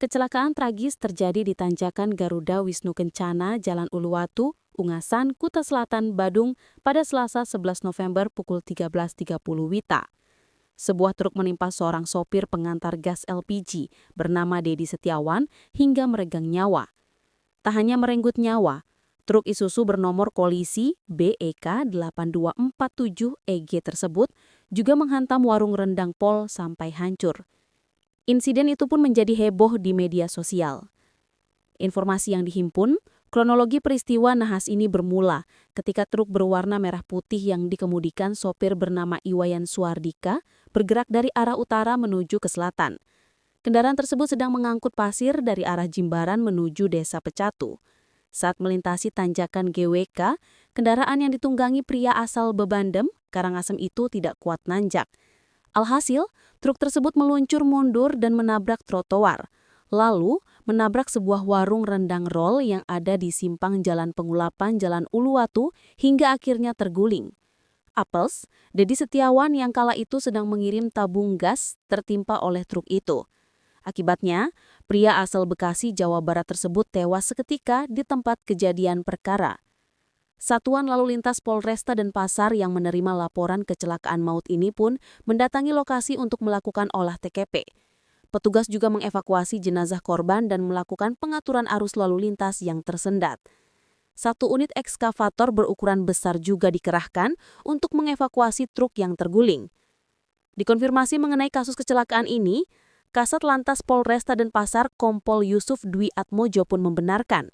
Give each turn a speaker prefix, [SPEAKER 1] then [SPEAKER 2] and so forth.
[SPEAKER 1] Kecelakaan tragis terjadi di tanjakan Garuda Wisnu Kencana, Jalan Uluwatu, Ungasan, Kuta Selatan, Badung pada Selasa 11 November pukul 13.30 WITA. Sebuah truk menimpa seorang sopir pengantar gas LPG bernama Dedi Setiawan hingga meregang nyawa. Tak hanya merenggut nyawa, truk Isuzu bernomor polisi BEK 8247EG tersebut juga menghantam warung rendang Pol sampai hancur. Insiden itu pun menjadi heboh di media sosial. Informasi yang dihimpun, kronologi peristiwa nahas ini bermula ketika truk berwarna merah putih yang dikemudikan sopir bernama Iwayan Suardika bergerak dari arah utara menuju ke selatan. Kendaraan tersebut sedang mengangkut pasir dari arah Jimbaran menuju Desa Pecatu. Saat melintasi tanjakan GWK, kendaraan yang ditunggangi pria asal Bebandem, Karangasem itu tidak kuat nanjak. Alhasil, truk tersebut meluncur mundur dan menabrak trotoar, lalu menabrak sebuah warung rendang roll yang ada di simpang Jalan Pengulapan Jalan Uluwatu hingga akhirnya terguling. Apels, Dedi Setiawan yang kala itu sedang mengirim tabung gas tertimpa oleh truk itu. Akibatnya, pria asal Bekasi, Jawa Barat tersebut tewas seketika di tempat kejadian perkara. Satuan Lalu Lintas Polresta Denpasar yang menerima laporan kecelakaan maut ini pun mendatangi lokasi untuk melakukan olah TKP. Petugas juga mengevakuasi jenazah korban dan melakukan pengaturan arus lalu lintas yang tersendat. Satu unit ekskavator berukuran besar juga dikerahkan untuk mengevakuasi truk yang terguling. Dikonfirmasi mengenai kasus kecelakaan ini, Kasat Lantas Polresta Denpasar Kompol Yusuf Dwi Atmojo pun membenarkan